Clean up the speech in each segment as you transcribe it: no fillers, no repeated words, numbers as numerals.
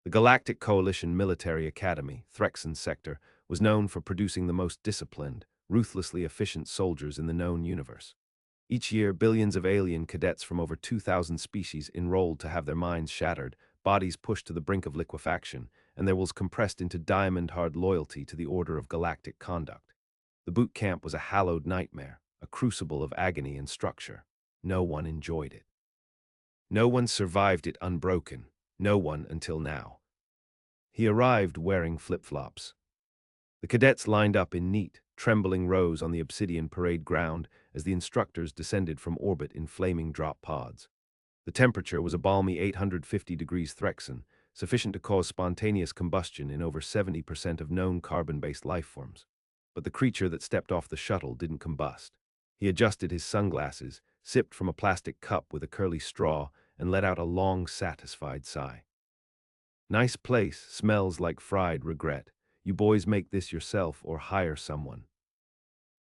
The Galactic Coalition Military Academy, Threxon sector, was known for producing the most disciplined, ruthlessly efficient soldiers in the known universe. Each year, billions of alien cadets from over 2,000 species enrolled to have their minds shattered, bodies pushed to the brink of liquefaction, and their wills compressed into diamond-hard loyalty to the order of galactic conduct. The boot camp was a hallowed nightmare, a crucible of agony and structure. No one enjoyed it. No one survived it unbroken. No one until now. He arrived wearing flip-flops. The cadets lined up in neat, trembling rows on the obsidian parade ground as the instructors descended from orbit in flaming drop pods. The temperature was a balmy 850 degrees Threxon, sufficient to cause spontaneous combustion in over 70% of known carbon-based lifeforms. But the creature that stepped off the shuttle didn't combust. He adjusted his sunglasses, sipped from a plastic cup with a curly straw, and let out a long, satisfied sigh. Nice place, smells like fried regret. You boys make this yourself or hire someone.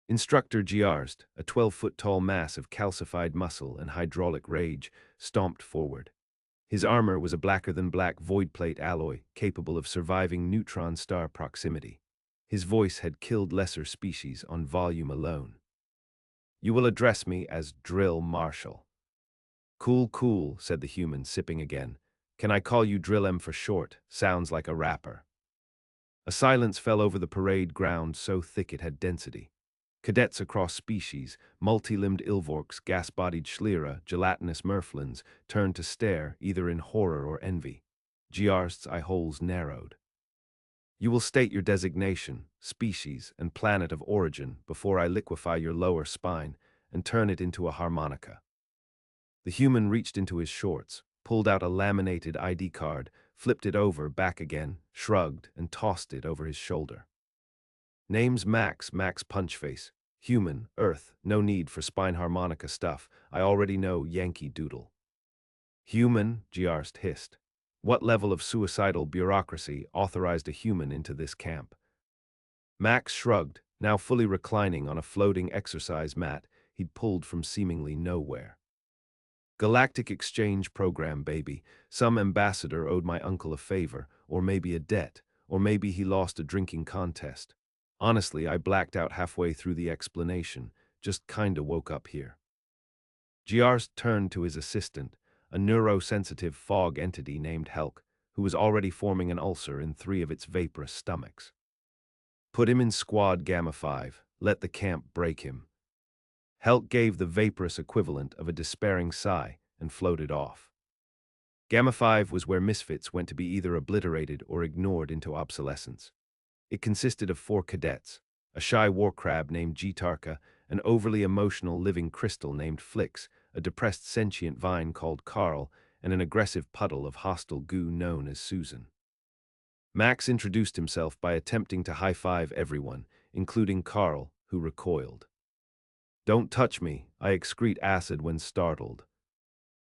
Instructor Giarst, a 12-foot-tall mass of calcified muscle and hydraulic rage, stomped forward. His armor was a blacker-than-black voidplate alloy capable of surviving neutron star proximity. His voice had killed lesser species on volume alone. "You will address me as Drill Marshal." "Cool, cool," said the human, sipping again. "Can I call you Drill M for short? Sounds like a rapper." A silence fell over the parade ground so thick it had density. Cadets across species, multi-limbed Ilvorks, gas-bodied Schlera, gelatinous Merflins, turned to stare, either in horror or envy. Giarst's eye holes narrowed. "You will state your designation, species, and planet of origin before I liquefy your lower spine and turn it into a harmonica." The human reached into his shorts, pulled out a laminated ID card, flipped it over, back again, shrugged, and tossed it over his shoulder. "Name's Max, Max Punchface. Human, Earth, no need for spine harmonica stuff. I already know Yankee Doodle." "Human," Giarst hissed. "What level of suicidal bureaucracy authorized a human into this camp?" Max shrugged, now fully reclining on a floating exercise mat he'd pulled from seemingly nowhere. "Galactic exchange program, baby. Some ambassador owed my uncle a favor, or maybe a debt, or maybe he lost a drinking contest. Honestly, I blacked out halfway through the explanation, just kinda woke up here." Giarst turned to his assistant, a neurosensitive fog entity named Helk, who was already forming an ulcer in 3 of its vaporous stomachs. "Put him in Squad Gamma 5. Let the camp break him." Helk gave the vaporous equivalent of a despairing sigh and floated off. Gamma 5 was where misfits went to be either obliterated or ignored into obsolescence. It consisted of 4 cadets, a shy war crab named Gitarka, an overly emotional living crystal named Flix, a depressed sentient vine called Carl, and an aggressive puddle of hostile goo known as Susan. Max introduced himself by attempting to high-five everyone, including Carl, who recoiled. "Don't touch me, I excrete acid when startled."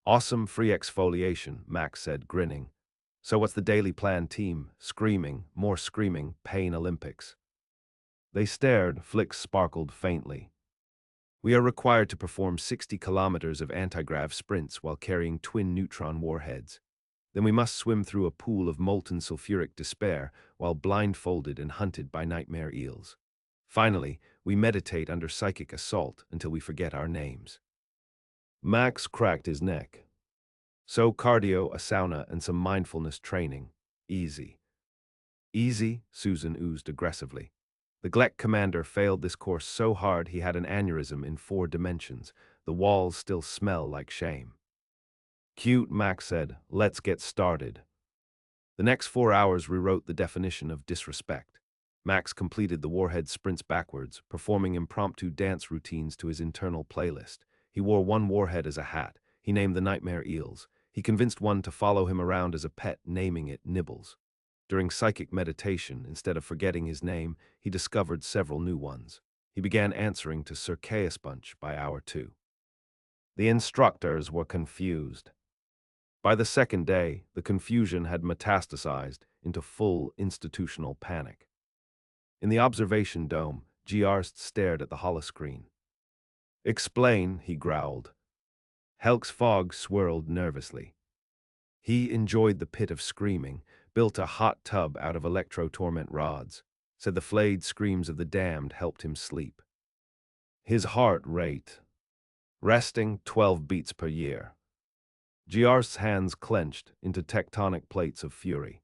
"Awesome free exfoliation," Max said, grinning. "So what's the daily plan, team? Screaming, more screaming, pain Olympics." They stared, Flix sparkled faintly. "We are required to perform 60 kilometers of antigrav sprints while carrying twin neutron warheads. Then we must swim through a pool of molten sulfuric despair while blindfolded and hunted by nightmare eels. Finally, we meditate under psychic assault until we forget our names." Max cracked his neck. "So cardio, a sauna, and some mindfulness training. Easy." "Easy," Susan oozed aggressively. "The Glek commander failed this course so hard he had an aneurysm in 4 dimensions. The walls still smell like shame." "Cute," Max said. "Let's get started." The next 4 hours rewrote the definition of disrespect. Max completed the warhead sprints backwards, performing impromptu dance routines to his internal playlist. He wore 1 warhead as a hat. He named the nightmare eels. He convinced one to follow him around as a pet, naming it Nibbles. During psychic meditation, instead of forgetting his name, he discovered several new ones. He began answering to Sir Chaos Bunch by hour 2. The instructors were confused. By the second day, the confusion had metastasized into full institutional panic. In the observation dome, Giarst stared at the holoscreen. "Explain," he growled. Helk's fog swirled nervously. He enjoyed the pit of screaming, built a hot tub out of electro-torment rods, said the flayed screams of the damned helped him sleep. His heart rate, resting 12 beats per year. Giarst's hands clenched into tectonic plates of fury.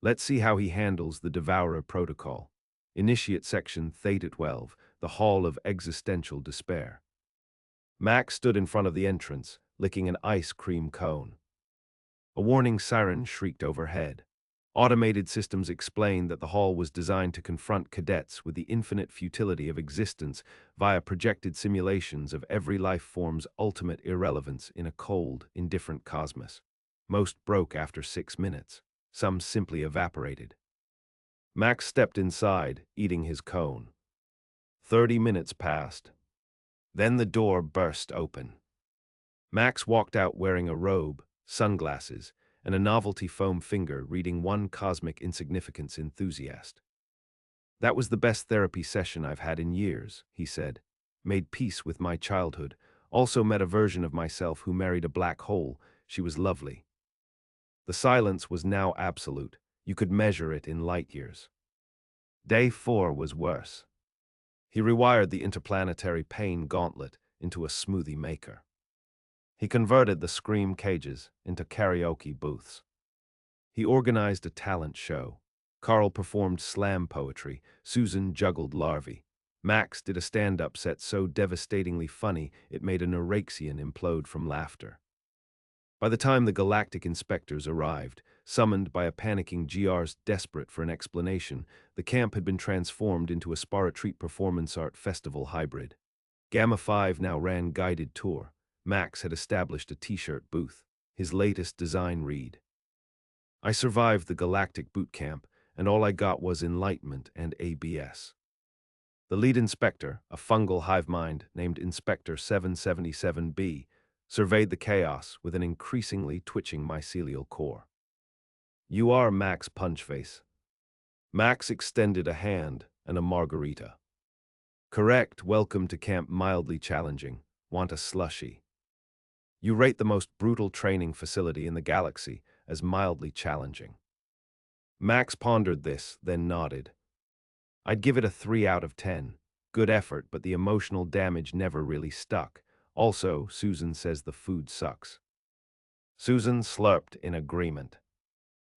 Let's see how he handles the Devourer protocol. Initiate section Theta 12, the Hall of Existential Despair. Max stood in front of the entrance, licking an ice cream cone. A warning siren shrieked overhead. Automated systems explained that the hall was designed to confront cadets with the infinite futility of existence via projected simulations of every life form's ultimate irrelevance in a cold, indifferent cosmos. Most broke after 6 minutes. Some simply evaporated. Max stepped inside, eating his cone. 30 minutes passed. Then the door burst open. Max walked out wearing a robe, sunglasses, and a novelty foam finger reading one cosmic insignificance enthusiast. That was the best therapy session I've had in years, he said. Made peace with my childhood. Also met a version of myself who married a black hole. She was lovely. The silence was now absolute. You could measure it in light years. Day 4 was worse. He rewired the interplanetary pain gauntlet into a smoothie maker. He converted the scream cages into karaoke booths. He organized a talent show. Carl performed slam poetry. Susan juggled larvae. Max did a stand-up set so devastatingly funny it made a Neuraxian implode from laughter. By the time the Galactic inspectors arrived, summoned by a panicking Giarst desperate for an explanation, the camp had been transformed into a Sparatreat performance art festival hybrid. Gamma 5 now ran guided tour. Max had established a t-shirt booth. His latest design read, "I survived the Galactic boot camp, and all I got was enlightenment and ABS." The lead inspector, a fungal hive mind named Inspector 777B, surveyed the chaos with an increasingly twitching mycelial core. "You are Max Punchface." Max extended a hand and a margarita. "Correct, welcome to camp mildly challenging. Want a slushie?" "You rate the most brutal training facility in the galaxy as mildly challenging." Max pondered this, then nodded. "I'd give it a 3 out of 10. Good effort, but the emotional damage never really stuck. Also, Susan says the food sucks." Susan slurped in agreement.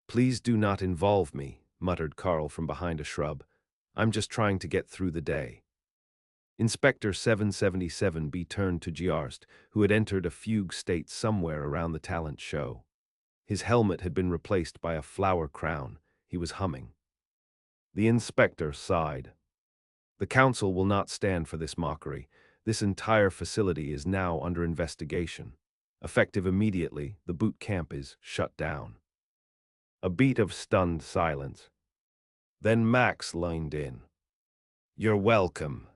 "Please do not involve me," muttered Carl from behind a shrub. "I'm just trying to get through the day." Inspector 777B turned to Giarst, who had entered a fugue state somewhere around the talent show. His helmet had been replaced by a flower crown. He was humming. The inspector sighed. "The council will not stand for this mockery. This entire facility is now under investigation. Effective immediately, the boot camp is shut down." A beat of stunned silence. Then Max leaned in. "You're welcome."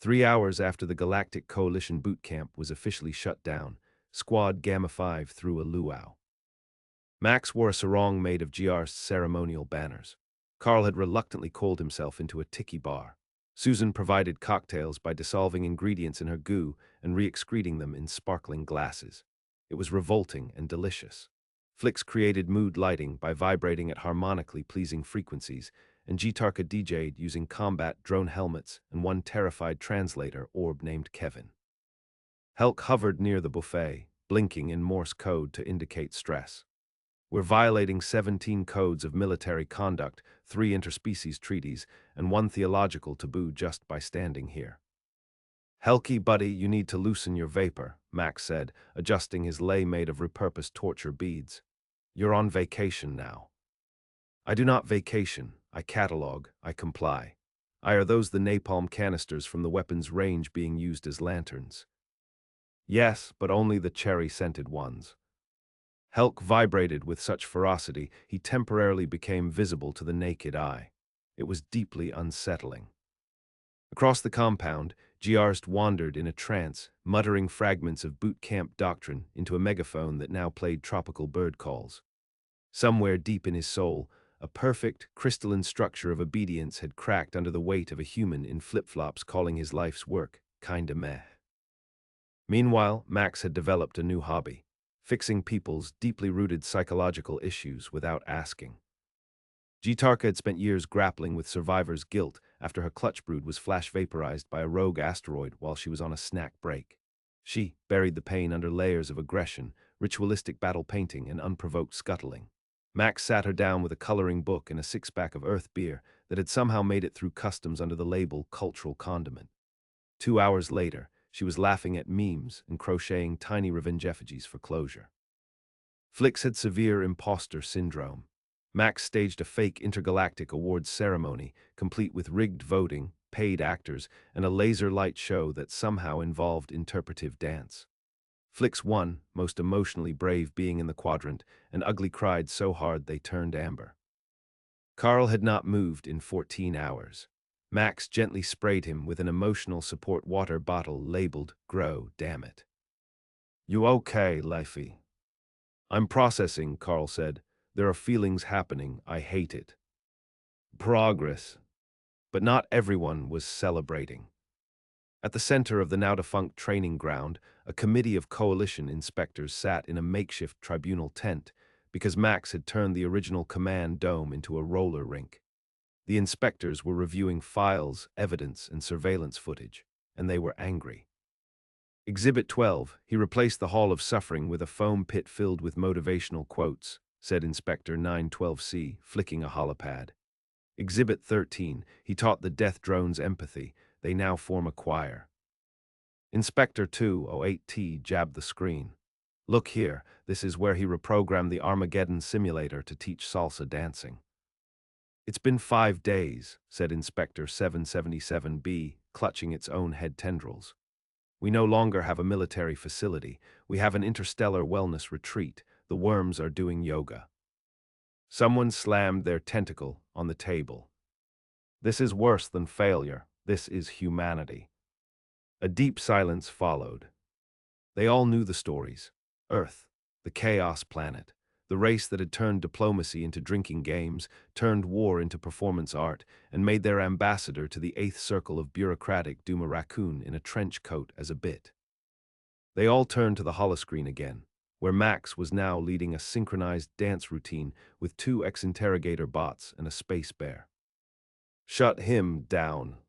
3 hours after the Galactic Coalition boot camp was officially shut down, Squad Gamma 5 threw a luau. Max wore a sarong made of Giarst's ceremonial banners. Carl had reluctantly called himself into a tiki bar. Susan provided cocktails by dissolving ingredients in her goo and re-excreting them in sparkling glasses. It was revolting and delicious. Flix created mood lighting by vibrating at harmonically pleasing frequencies, and Gitarka DJ'd using combat drone helmets and one terrified translator orb named Kevin. Helk hovered near the buffet, blinking in Morse code to indicate stress. "We're violating 17 codes of military conduct, 3 interspecies treaties, and 1 theological taboo just by standing here." "Helky, buddy, you need to loosen your vapor," Max said, adjusting his lei made of repurposed torture beads. "You're on vacation now." "I do not vacation. I catalog. I comply. Are those the napalm canisters from the weapons range being used as lanterns?" "Yes, but only the cherry-scented ones." Helk vibrated with such ferocity he temporarily became visible to the naked eye. It was deeply unsettling. Across the compound, Giarst wandered in a trance, muttering fragments of boot camp doctrine into a megaphone that now played tropical bird calls. Somewhere deep in his soul, a perfect, crystalline structure of obedience had cracked under the weight of a human in flip-flops calling his life's work kinda meh. Meanwhile, Max had developed a new hobby: fixing people's deeply rooted psychological issues without asking. Jitarka had spent years grappling with survivor's guilt after her clutch brood was flash vaporized by a rogue asteroid while she was on a snack break. She buried the pain under layers of aggression, ritualistic battle painting, and unprovoked scuttling. Max sat her down with a coloring book and a six-pack of Earth beer that had somehow made it through customs under the label cultural condiment. 2 hours later, she was laughing at memes and crocheting tiny revenge effigies for closure. Flix had severe imposter syndrome. Max staged a fake intergalactic awards ceremony, complete with rigged voting, paid actors, and a laser light show that somehow involved interpretive dance. Flix won, most emotionally brave being in the quadrant, and Ugly cried so hard they turned amber. Carl had not moved in 14 hours. Max gently sprayed him with an emotional support water bottle labeled "Grow, damn it." "You okay, Lefty?" "I'm processing," Carl said. "There are feelings happening. I hate it." Progress. But not everyone was celebrating. At the center of the now-defunct training ground, a committee of coalition inspectors sat in a makeshift tribunal tent because Max had turned the original command dome into a roller rink. The inspectors were reviewing files, evidence, and surveillance footage, and they were angry. "Exhibit 12, he replaced the Hall of Suffering with a foam pit filled with motivational quotes," said Inspector 912C, flicking a holopad. "Exhibit 13, he taught the death drones empathy. They now form a choir." Inspector 208T jabbed the screen. "Look here, this is where he reprogrammed the Armageddon simulator to teach salsa dancing." "It's been 5 days," said Inspector 777B, clutching its own head tendrils. "We no longer have a military facility. We have an interstellar wellness retreat. The worms are doing yoga." Someone slammed their tentacle on the table. "This is worse than failure. This is humanity." A deep silence followed. They all knew the stories. Earth, the chaos planet, the race that had turned diplomacy into drinking games, turned war into performance art, and made their ambassador to the eighth circle of bureaucratic doom a raccoon in a trench coat as a bit. They all turned to the holoscreen again, where Max was now leading a synchronized dance routine with 2 ex-interrogator bots and a space bear. "Shut him down."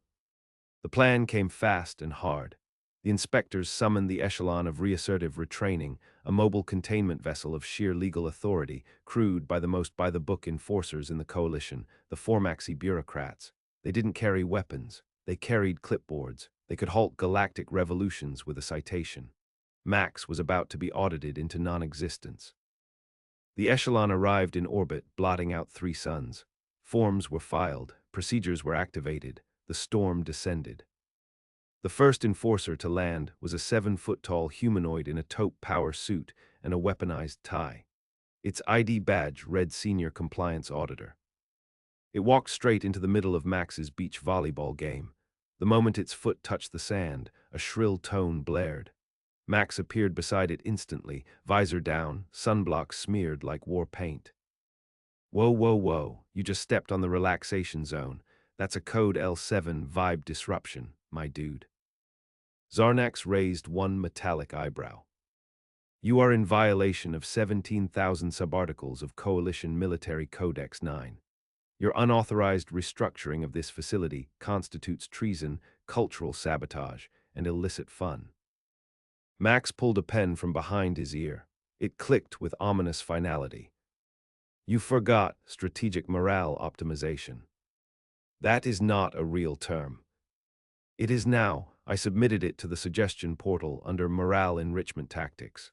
The plan came fast and hard. The inspectors summoned the echelon of reassertive retraining, a mobile containment vessel of sheer legal authority, crewed by the most by-the-book enforcers in the coalition, the Formaxi bureaucrats. They didn't carry weapons. They carried clipboards. They could halt galactic revolutions with a citation. Max was about to be audited into non-existence. The echelon arrived in orbit, blotting out 3 suns. Forms were filed. Procedures were activated. The storm descended. The first enforcer to land was a 7-foot-tall humanoid in a taupe power suit and a weaponized tie. Its ID badge read Senior Compliance Auditor. It walked straight into the middle of Max's beach volleyball game. The moment its foot touched the sand, a shrill tone blared. Max appeared beside it instantly, visor down, sunblock smeared like war paint. "Whoa, whoa, whoa, you just stepped on the relaxation zone. That's a code L7 vibe disruption, my dude." Zarnax raised one metallic eyebrow. "You are in violation of 17,000 subarticles of Coalition Military Codex 9. Your unauthorized restructuring of this facility constitutes treason, cultural sabotage, and illicit fun." Max pulled a pen from behind his ear. It clicked with ominous finality. "You forgot strategic morale optimization. That is not a real term. It is now. I submitted it to the suggestion portal under morale enrichment tactics.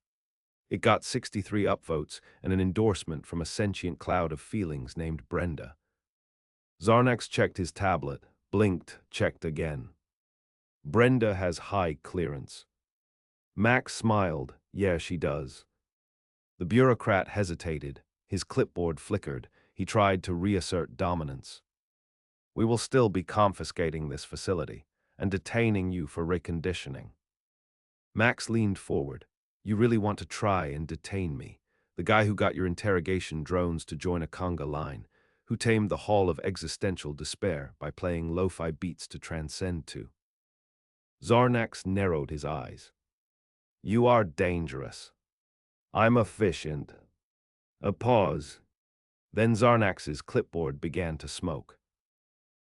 It got 63 upvotes and an endorsement from a sentient cloud of feelings named Brenda." Zarnax checked his tablet, blinked, checked again. "Brenda has high clearance." Max smiled. "Yeah, she does." The bureaucrat hesitated. His clipboard flickered. He tried to reassert dominance. "We will still be confiscating this facility and detaining you for reconditioning." Max leaned forward. "You really want to try and detain me? The guy who got your interrogation drones to join a conga line, who tamed the Hall of Existential Despair by playing lo-fi beats to transcend to." Zarnax narrowed his eyes. "You are dangerous." I'm efficient. A pause. Then Zarnax's clipboard began to smoke.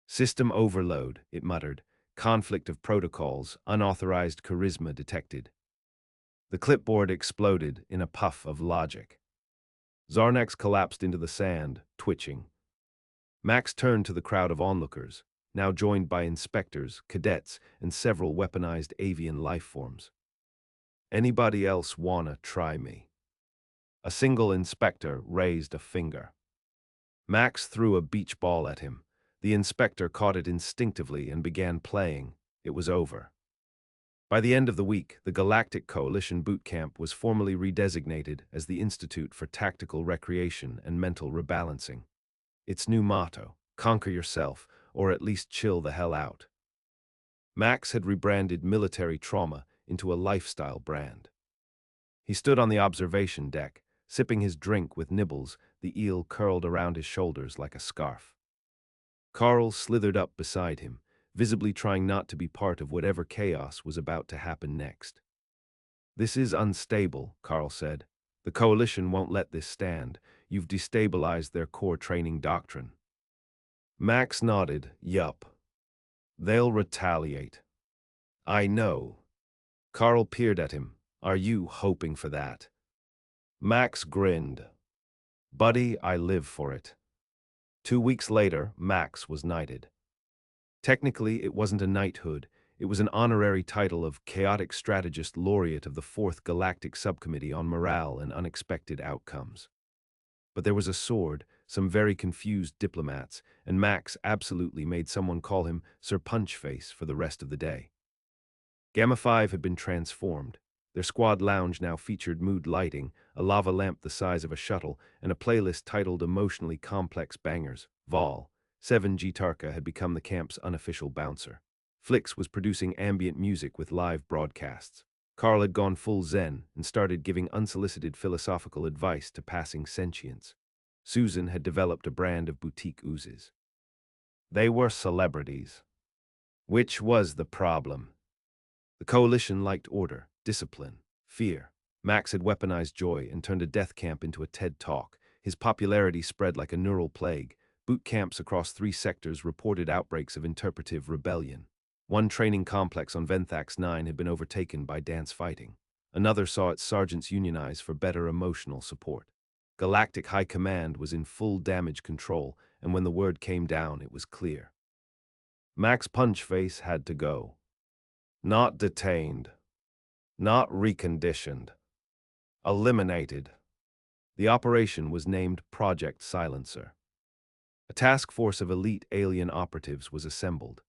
System overload, it muttered. Conflict of protocols, unauthorized charisma detected. The clipboard exploded in a puff of logic. Zarnax collapsed into the sand, twitching. Max turned to the crowd of onlookers, now joined by inspectors, cadets, and several weaponized avian lifeforms. Anybody else wanna try me? A single inspector raised a finger. Max threw a beach ball at him. The inspector caught it instinctively and began playing. It was over. By the end of the week, the Galactic Coalition boot camp was formally redesignated as the Institute for Tactical Recreation and Mental Rebalancing. Its new motto, conquer yourself, or at least chill the hell out. Max had rebranded military trauma into a lifestyle brand. He stood on the observation deck, sipping his drink with nibbles, the eel curled around his shoulders like a scarf. Carl slithered up beside him, visibly trying not to be part of whatever chaos was about to happen next. This is unstable, Carl said. The Coalition won't let this stand. You've destabilized their core training doctrine. Max nodded. Yup. They'll retaliate. I know. Carl peered at him. Are you hoping for that? Max grinned. Buddy, I live for it. 2 weeks later, Max was knighted. Technically, it wasn't a knighthood. It was an honorary title of Chaotic Strategist Laureate of the 4th Galactic Subcommittee on Morale and Unexpected Outcomes. But there was a sword, some very confused diplomats, and Max absolutely made someone call him Sir Punchface for the rest of the day. Gamma 5 had been transformed. Their squad lounge now featured mood lighting, a lava lamp the size of a shuttle, and a playlist titled Emotionally Complex Bangers. Vol. 7 Gitarka had become the camp's unofficial bouncer. Flix was producing ambient music with live broadcasts. Carl had gone full zen and started giving unsolicited philosophical advice to passing sentients. Susan had developed a brand of boutique oozes. They were celebrities. Which was the problem? The Coalition liked order, discipline, fear. Max had weaponized joy and turned a death camp into a TED Talk. His popularity spread like a neural plague. Boot camps across 3 sectors reported outbreaks of interpretive rebellion. One training complex on Venthax 9 had been overtaken by dance fighting. Another saw its sergeants unionize for better emotional support. Galactic High Command was in full damage control, and when the word came down, it was clear. Max Punchface had to go. Not detained. Not reconditioned. Eliminated. The operation was named Project Silencer. A task force of elite alien operatives was assembled.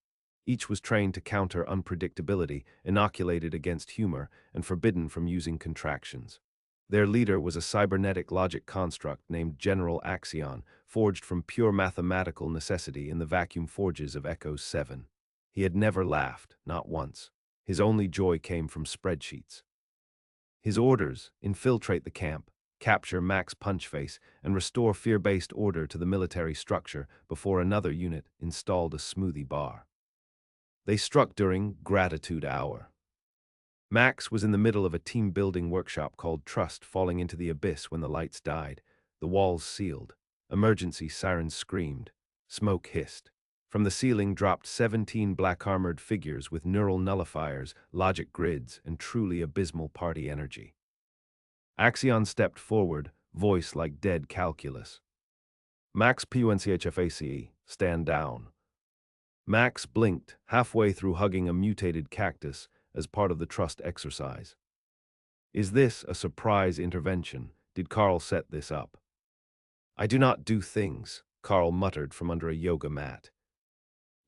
Each was trained to counter unpredictability, inoculated against humor, and forbidden from using contractions. Their leader was a cybernetic logic construct named General Axion, forged from pure mathematical necessity in the vacuum forges of Echo 7. He had never laughed, not once. His only joy came from spreadsheets. His orders: infiltrate the camp, capture Max Punchface, and restore fear-based order to the military structure before another unit installed a smoothie bar. They struck during Gratitude Hour. Max was in the middle of a team-building workshop called Trust, falling into the abyss when the lights died. The walls sealed. Emergency sirens screamed. Smoke hissed. From the ceiling dropped 17 black-armored figures with neural nullifiers, logic grids, and truly abysmal party energy. Axion stepped forward, voice like dead calculus. Max PUNCHFACE, stand down. Max blinked, halfway through hugging a mutated cactus as part of the trust exercise. Is this a surprise intervention? Did Carl set this up? I do not do things, Carl muttered from under a yoga mat.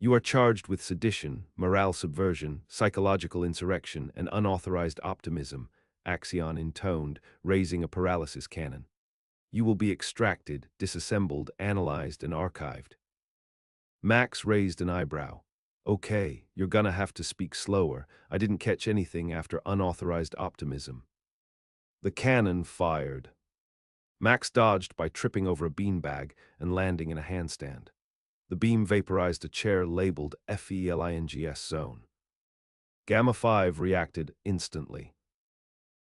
You are charged with sedition, morale subversion, psychological insurrection, and unauthorized optimism, Axion intoned, raising a paralysis cannon. You will be extracted, disassembled, analyzed, and archived. Max raised an eyebrow. Okay, you're gonna have to speak slower. I didn't catch anything after unauthorized optimism. The cannon fired. Max dodged by tripping over a beanbag and landing in a handstand. The beam vaporized a chair labeled FELINGS zone. Gamma 5 reacted instantly.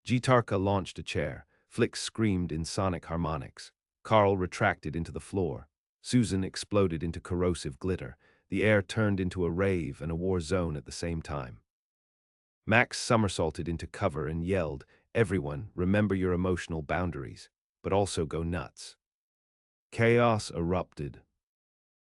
Gitarka launched a chair, Flick screamed in sonic harmonics. Carl retracted into the floor. Susan exploded into corrosive glitter. The air turned into a rave and a war zone at the same time. Max somersaulted into cover and yelled, "Everyone, remember your emotional boundaries, but also go nuts." Chaos erupted.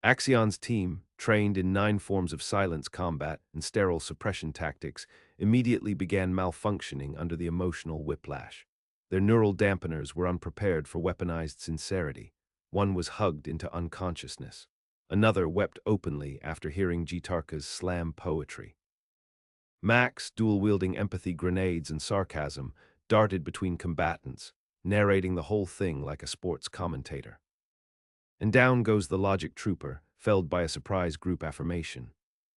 Axion's team, trained in 9 forms of silence combat and sterile suppression tactics, immediately began malfunctioning under the emotional whiplash. Their neural dampeners were unprepared for weaponized sincerity. One was hugged into unconsciousness. Another wept openly after hearing Jitarka's slam poetry. Max, dual-wielding empathy grenades and sarcasm, darted between combatants, narrating the whole thing like a sports commentator. And down goes the logic trooper, felled by a surprise group affirmation.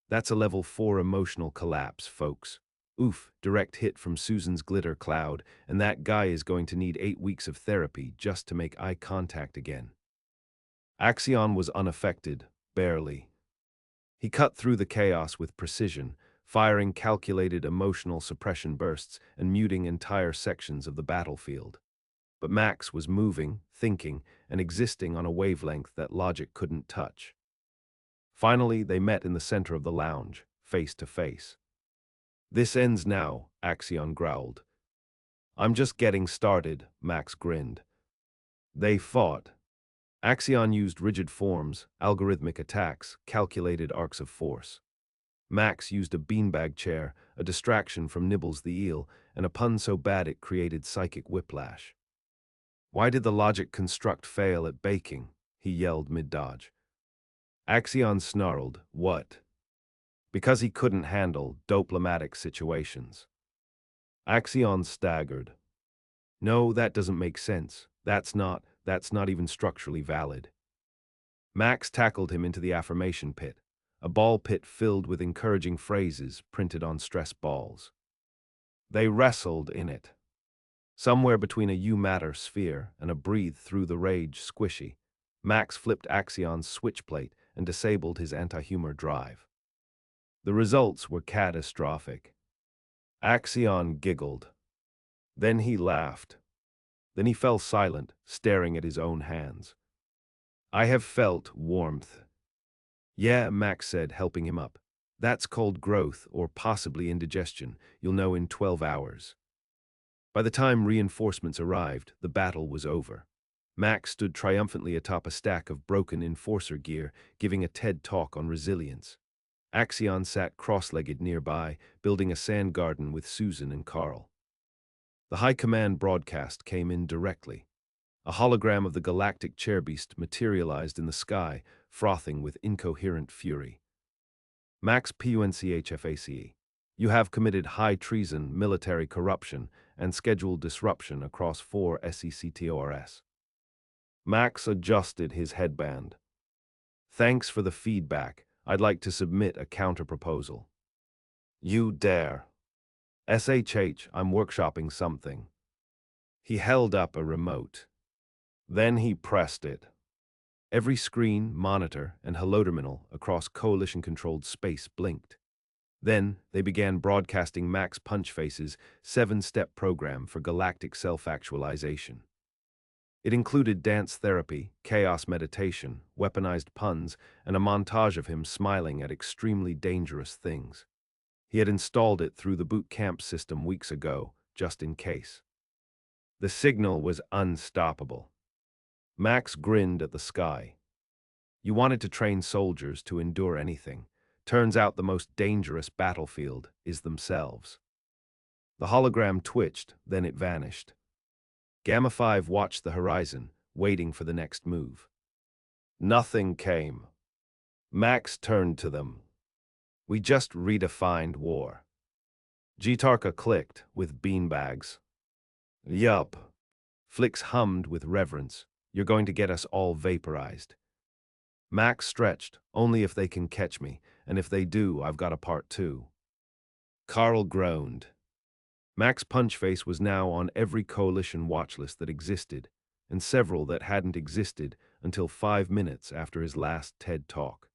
That's a level 4 emotional collapse, folks. Oof, direct hit from Susan's glitter cloud, and that guy is going to need 8 weeks of therapy just to make eye contact again. Axion was unaffected, barely. He cut through the chaos with precision, firing calculated emotional suppression bursts and muting entire sections of the battlefield. But Max was moving, thinking, and existing on a wavelength that logic couldn't touch. Finally, they met in the center of the lounge, face to face. "This ends now," Axion growled. "I'm just getting started," Max grinned. They fought. Axion used rigid forms, algorithmic attacks, calculated arcs of force. Max used a beanbag chair, a distraction from Nibbles the eel, and a pun so bad it created psychic whiplash. "Why did the logic construct fail at baking?" he yelled mid-dodge. Axion snarled, "What?" "Because he couldn't handle diplomatic situations." Axion staggered. "No, that doesn't make sense. That's not even structurally valid." Max tackled him into the affirmation pit, a ball pit filled with encouraging phrases printed on stress balls. They wrestled in it. Somewhere between a "you matter" sphere and a "breathe through the rage" squishy, Max flipped Axion's switchplate and disabled his anti-humor drive. The results were catastrophic. Axion giggled. Then he laughed. Then he fell silent, staring at his own hands. "I have felt warmth." "Yeah," Max said, helping him up. "That's called growth, or possibly indigestion. You'll know in 12 hours. By the time reinforcements arrived, the battle was over. Max stood triumphantly atop a stack of broken enforcer gear, giving a TED talk on resilience. Axion sat cross-legged nearby, building a sand garden with Susan and Carl. The High Command broadcast came in directly. A hologram of the Galactic chairbeast materialized in the sky, frothing with incoherent fury. "Max PUNCHFACE. You have committed high treason, military corruption, and scheduled disruption across 4 SECTORS. Max adjusted his headband. "Thanks for the feedback. I'd like to submit a counterproposal." "You dare." "SHH, I'm workshopping something." He held up a remote. Then he pressed it. Every screen, monitor, and holoterminal across Coalition-controlled space blinked. Then they began broadcasting Max Punchface's 7-step program for galactic self-actualization. It included dance therapy, chaos meditation, weaponized puns, and a montage of him smiling at extremely dangerous things. He had installed it through the boot camp system weeks ago, just in case. The signal was unstoppable. Max grinned at the sky. You wanted to train soldiers to endure anything. Turns out the most dangerous battlefield is themselves. The hologram twitched, then it vanished. Gamma 5 watched the horizon, waiting for the next move. Nothing came. Max turned to them. "We just redefined war." Jitarka clicked, with beanbags. "Yup." Flix hummed with reverence. "You're going to get us all vaporized." Max stretched, "Only if they can catch me, and if they do, I've got a part 2. Carl groaned. Max Punchface was now on every coalition watchlist that existed, and several that hadn't existed until 5 minutes after his last TED talk.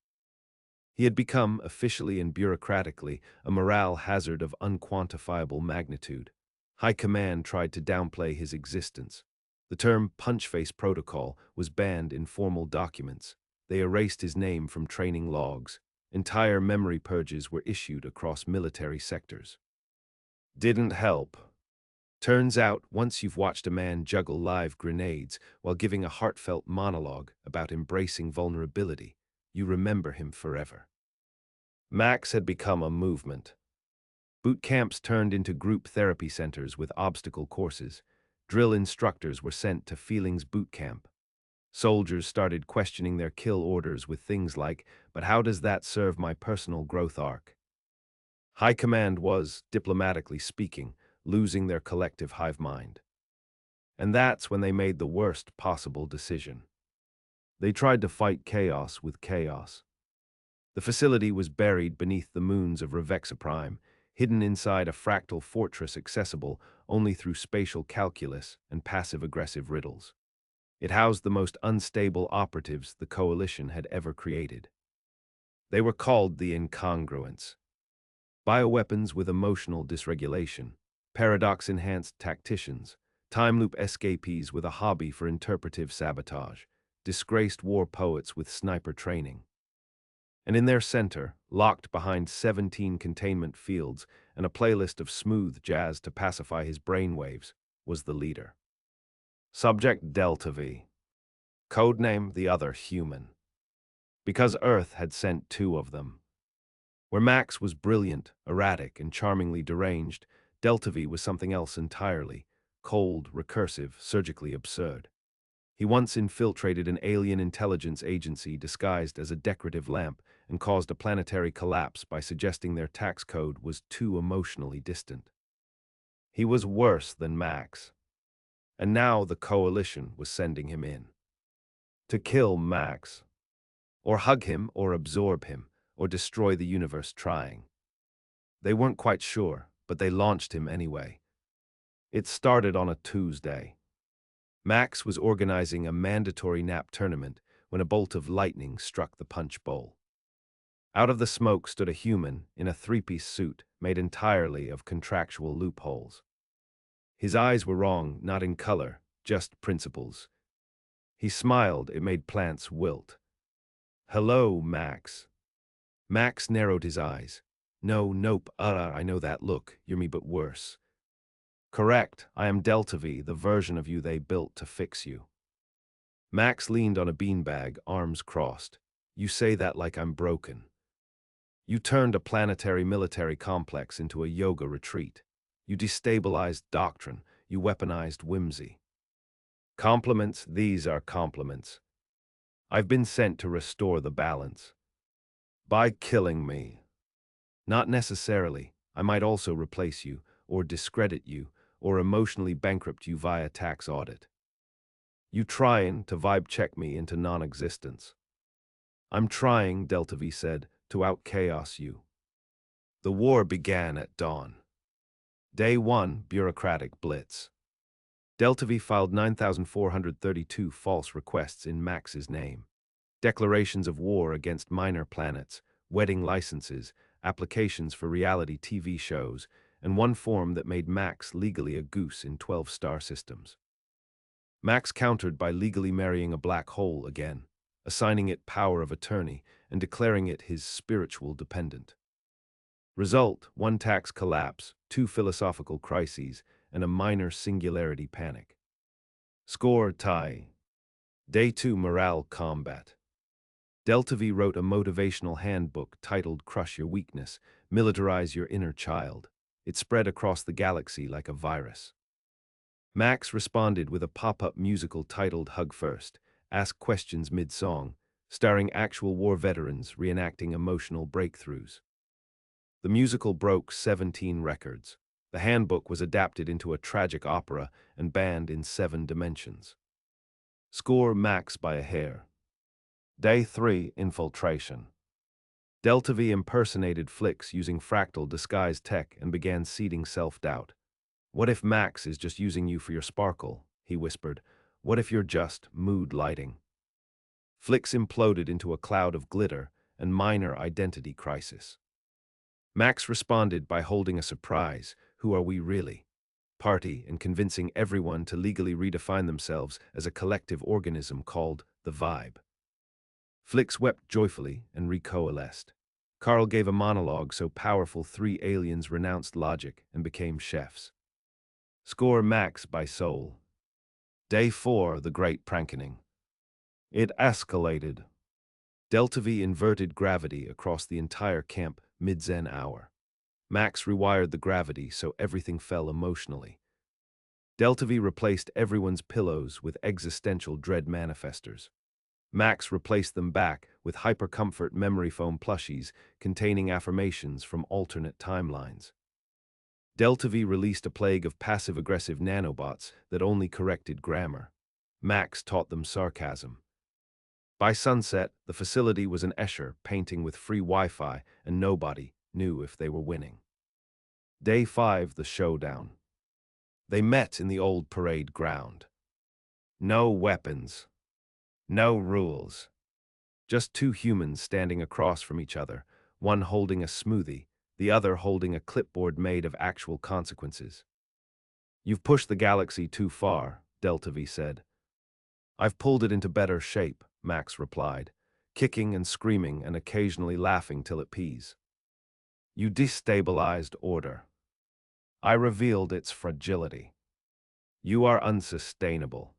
He had become, officially and bureaucratically, a morale hazard of unquantifiable magnitude. High Command tried to downplay his existence. The term punch-face protocol was banned in formal documents. They erased his name from training logs. Entire memory purges were issued across military sectors. Didn't help. Turns out, once you've watched a man juggle live grenades while giving a heartfelt monologue about embracing vulnerability, you remember him forever. Max had become a movement. Boot camps turned into group therapy centers with obstacle courses. Drill instructors were sent to Feelings Boot Camp. Soldiers started questioning their kill orders with things like, "But how does that serve my personal growth arc?" High Command was, diplomatically speaking, losing their collective hive mind. And that's when they made the worst possible decision. They tried to fight chaos with chaos. The facility was buried beneath the moons of Revexa Prime, hidden inside a fractal fortress accessible only through spatial calculus and passive-aggressive riddles. It housed the most unstable operatives the Coalition had ever created. They were called the Incongruents. Bioweapons with emotional dysregulation, paradox-enhanced tacticians, time-loop escapees with a hobby for interpretive sabotage, disgraced war poets with sniper training. And in their center, locked behind 17 containment fields and a playlist of smooth jazz to pacify his brainwaves, was the leader. Subject Delta V. Codename the other human. Because Earth had sent two of them. Where Max was brilliant, erratic, and charmingly deranged, Delta V was something else entirely, cold, recursive, surgically absurd. He once infiltrated an alien intelligence agency disguised as a decorative lamp and caused a planetary collapse by suggesting their tax code was too emotionally distant. He was worse than Max. And now the Coalition was sending him in. To kill Max. Or hug him, or absorb him, or destroy the universe trying. They weren't quite sure, but they launched him anyway. It started on a Tuesday. Max was organizing a mandatory nap tournament when a bolt of lightning struck the punch bowl. Out of the smoke stood a human in a three-piece suit made entirely of contractual loopholes. His eyes were wrong, not in color, just principles. He smiled, it made plants wilt. "Hello, Max." Max narrowed his eyes. Nope, I know that look, you're me but worse. Correct, I am Delta V, the version of you they built to fix you. Max leaned on a beanbag, arms crossed. You say that like I'm broken. You turned a planetary military complex into a yoga retreat. You destabilized doctrine. You weaponized whimsy. Compliments, these are compliments. I've been sent to restore the balance. By killing me. Not necessarily. I might also replace you, or discredit you, or emotionally bankrupt you via tax audit. You trying to vibe check me into non-existence. I'm trying, Delta V said, to out-chaos you. The war began at dawn. Day 1, bureaucratic blitz. Delta V filed 9,432 false requests in Max's name. Declarations of war against minor planets, wedding licenses, applications for reality TV shows, and one form that made Max legally a goose in 12 star systems. Max countered by legally marrying a black hole again, assigning it power of attorney and declaring it his spiritual dependent. Result, 1 tax collapse, 2 philosophical crises, and a minor singularity panic. Score tie. Day 2 morale combat. Delta V wrote a motivational handbook titled Crush Your Weakness, Militarize Your Inner Child. It spread across the galaxy like a virus. Max responded with a pop-up musical titled Hug First, Ask Questions Mid-Song, starring actual war veterans reenacting emotional breakthroughs. The musical broke 17 records. The handbook was adapted into a tragic opera and banned in 7 dimensions. Score Max by a hair. Day 3, infiltration. Delta V impersonated Flix using fractal disguise tech and began seeding self-doubt. What if Max is just using you for your sparkle? He whispered. What if you're just mood lighting? Flix imploded into a cloud of glitter and minor identity crisis. Max responded by holding a surprise. Who are we really? party and convincing everyone to legally redefine themselves as a collective organism called the Vibe. Flix wept joyfully and recoalesced. Carl gave a monologue so powerful 3 aliens renounced logic and became chefs. Score max by Soul. Day 4, the Great Prankening. It escalated. Delta V inverted gravity across the entire camp mid-Zen hour. Max rewired the gravity so everything fell emotionally. Delta V replaced everyone's pillows with existential dread manifestors. Max replaced them back with hypercomfort memory foam plushies containing affirmations from alternate timelines. Delta V released a plague of passive-aggressive nanobots that only corrected grammar. Max taught them sarcasm. By sunset, the facility was an Escher painting with free Wi-Fi, and nobody knew if they were winning. Day 5, the showdown. They met in the old parade ground. No weapons. No rules. Just 2 humans standing across from each other, one holding a smoothie, the other holding a clipboard made of actual consequences. "You've pushed the galaxy too far," Delta V said. "I've pulled it into better shape," Max replied, kicking and screaming and occasionally laughing till it pees. "You destabilized order. I revealed its fragility. You are unsustainable.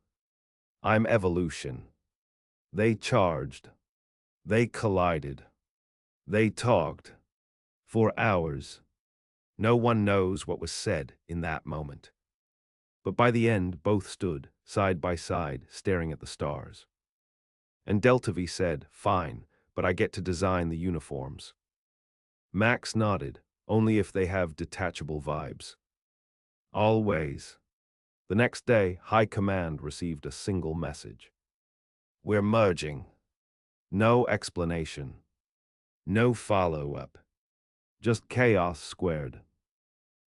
I'm evolution." They charged. They collided. They talked. For hours. No one knows what was said in that moment. But by the end, both stood, side by side, staring at the stars. And Delta V said, "Fine, but I get to design the uniforms." Max nodded, "Only if they have detachable vibes." Always. The next day, High Command received a single message. "We're merging." No explanation. No follow-up. Just chaos squared.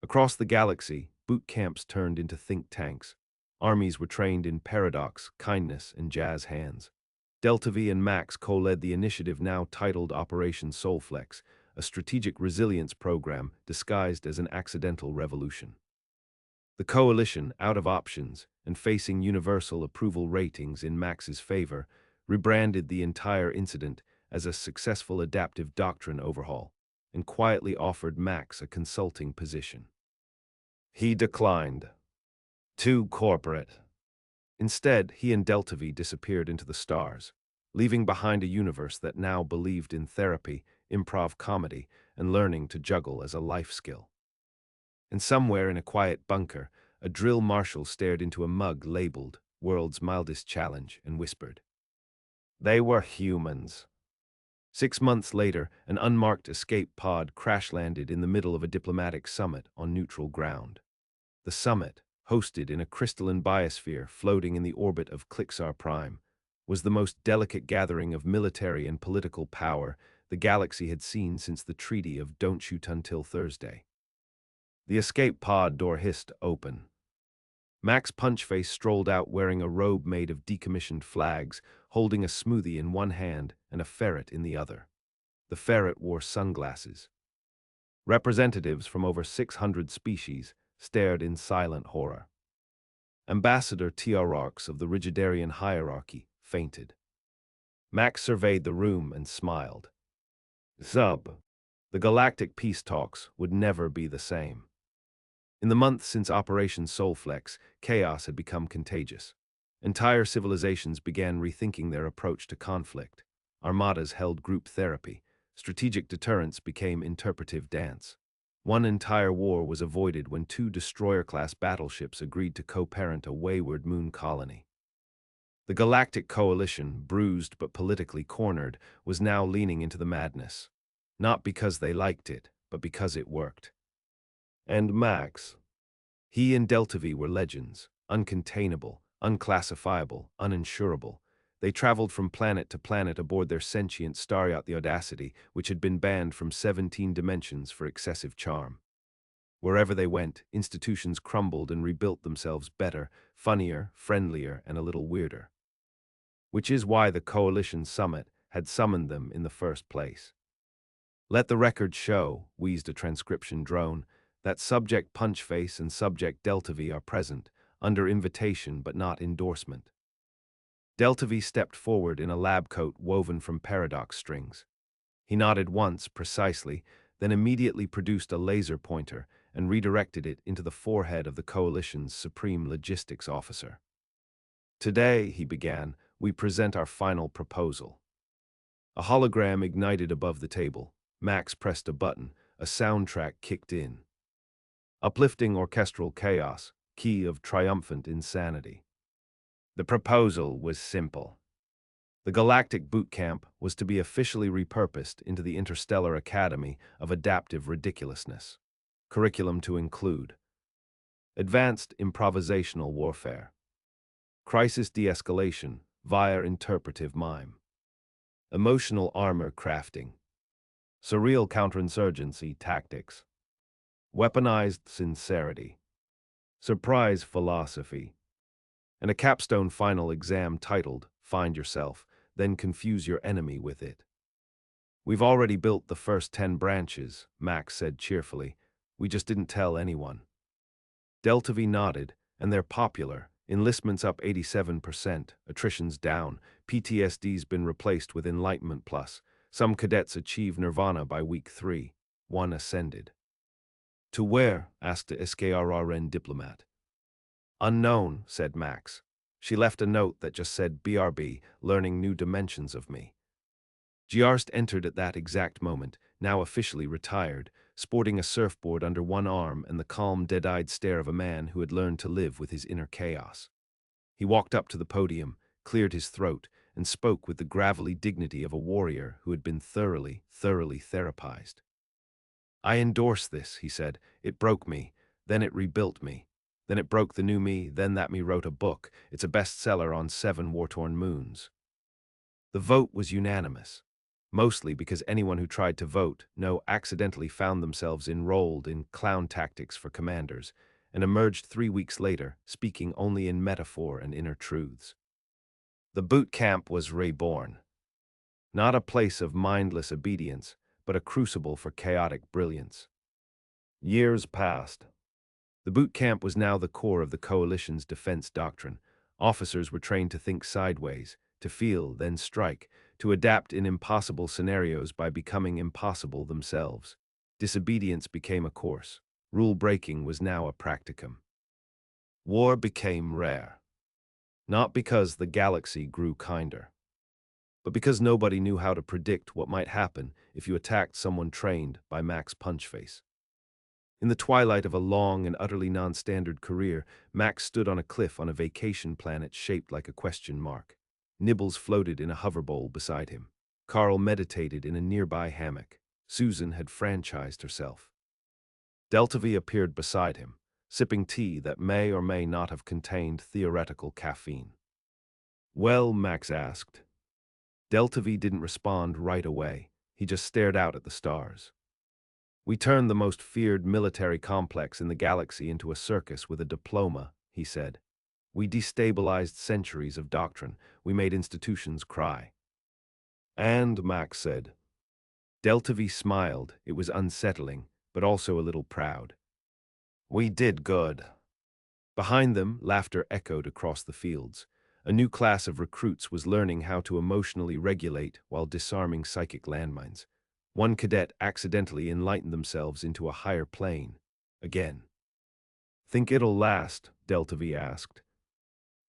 Across the galaxy, boot camps turned into think tanks. Armies were trained in paradox, kindness, and jazz hands. Delta V and Max co-led the initiative now titled Operation Soulflex, a strategic resilience program disguised as an accidental revolution. The coalition, out of options and facing universal approval ratings in Max's favor, rebranded the entire incident as a successful adaptive doctrine overhaul and quietly offered Max a consulting position. He declined. Too corporate. Instead, he and Delta V disappeared into the stars, leaving behind a universe that now believed in therapy, improv comedy, and learning to juggle as a life skill. And somewhere in a quiet bunker, a drill marshal stared into a mug labeled "World's Mildest Challenge" and whispered, "They were humans." 6 months later, an unmarked escape pod crash-landed in the middle of a diplomatic summit on neutral ground. The summit, hosted in a crystalline biosphere floating in the orbit of Clixar Prime, was the most delicate gathering of military and political power the galaxy had seen since the Treaty of Don't Shoot Until Thursday. The escape pod door hissed open. Max Punchface strolled out wearing a robe made of decommissioned flags, holding a smoothie in one hand and a ferret in the other. The ferret wore sunglasses. Representatives from over 600 species stared in silent horror. Ambassador Tiararchs of the Rigidarian hierarchy fainted. Max surveyed the room and smiled. Zub. The Galactic peace talks would never be the same. In the months since Operation Soulflex, chaos had become contagious. Entire civilizations began rethinking their approach to conflict. Armadas held group therapy. Strategic deterrence became interpretive dance. One entire war was avoided when 2 destroyer-class battleships agreed to co-parent a wayward moon colony. The Galactic Coalition, bruised but politically cornered, was now leaning into the madness. Not because they liked it, but because it worked. And Max. He and Delta V were legends, uncontainable, unclassifiable, uninsurable. They traveled from planet to planet aboard their sentient star yacht the Audacity, which had been banned from 17 dimensions for excessive charm. Wherever they went, institutions crumbled and rebuilt themselves better, funnier, friendlier, and a little weirder. Which is why the Coalition Summit had summoned them in the first place. "Let the record show," wheezed a transcription drone, that subject punchface and subject delta V are present, under invitation but not endorsement. Delta V stepped forward in a lab coat woven from paradox strings. He nodded once, precisely, then immediately produced a laser pointer and redirected it into the forehead of the Coalition's supreme logistics officer. "Today," he began, "we present our final proposal." A hologram ignited above the table. Max pressed a button. A soundtrack kicked in. Uplifting orchestral chaos, key of triumphant insanity. The proposal was simple. The Galactic boot camp was to be officially repurposed into the Interstellar Academy of Adaptive Ridiculousness. Curriculum to include advanced improvisational warfare, crisis de-escalation via interpretive mime, emotional armor crafting, surreal counterinsurgency tactics, weaponized sincerity, surprise philosophy, and a capstone final exam titled Find Yourself, then confuse your enemy with it. "We've already built the first 10 branches," Max said cheerfully. "We just didn't tell anyone." Delta V nodded, "And they're popular. Enlistment's up 87%, attrition's down, PTSD's been replaced with Enlightenment Plus. Some cadets achieve nirvana by week 3. One ascended." "To where?" asked the SKRRN diplomat. "Unknown," said Max. "She left a note that just said BRB, learning new dimensions of me." Giarst entered at that exact moment, now officially retired, sporting a surfboard under one arm and the calm, dead-eyed stare of a man who had learned to live with his inner chaos. He walked up to the podium, cleared his throat, and spoke with the gravelly dignity of a warrior who had been thoroughly therapized. "I endorse this," he said. "It broke me, then it rebuilt me. Then it broke the new me, then that me wrote a book. It's a bestseller on 7 war-torn moons." The vote was unanimous, mostly because anyone who tried to vote accidentally found themselves enrolled in clown tactics for commanders and emerged 3 weeks later, speaking only in metaphor and inner truths. The boot camp was reborn. Not a place of mindless obedience, but a crucible for chaotic brilliance. Years passed. The boot camp was now the core of the Coalition's defense doctrine. Officers were trained to think sideways, to feel, then strike, to adapt in impossible scenarios by becoming impossible themselves. Disobedience became a course. Rule-breaking was now a practicum. War became rare. Not because the galaxy grew kinder, but because nobody knew how to predict what might happen if you attacked someone trained by Max Punchface. In the twilight of a long and utterly non-standard career, Max stood on a cliff on a vacation planet shaped like a question mark. Nibbles floated in a hover bowl beside him. Carl meditated in a nearby hammock. Susan had franchised herself. Delta V appeared beside him, sipping tea that may or may not have contained theoretical caffeine. "Well?" Max asked. Delta V didn't respond right away. He just stared out at the stars. "We turned the most feared military complex in the galaxy into a circus with a diploma," he said. "We destabilized centuries of doctrine. We made institutions cry." "And," Max said. Delta V smiled. It was unsettling, but also a little proud. "We did good." Behind them, laughter echoed across the fields. A new class of recruits was learning how to emotionally regulate while disarming psychic landmines. One cadet accidentally enlightened themselves into a higher plane. Again. "Think it'll last?" Delta V asked.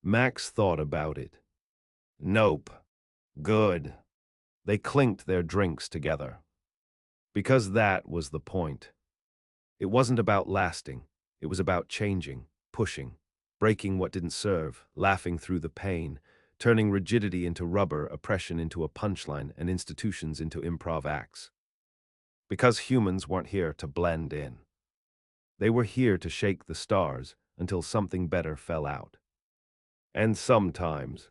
Max thought about it. "Nope." "Good." They clinked their drinks together. Because that was the point. It wasn't about lasting. It was about changing, pushing, breaking what didn't serve, laughing through the pain, turning rigidity into rubber, oppression into a punchline, and institutions into improv acts. Because humans weren't here to blend in. They were here to shake the stars until something better fell out. And sometimes,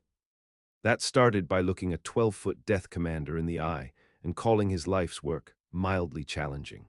that started by looking a 12-foot death commander in the eye and calling his life's work mildly challenging.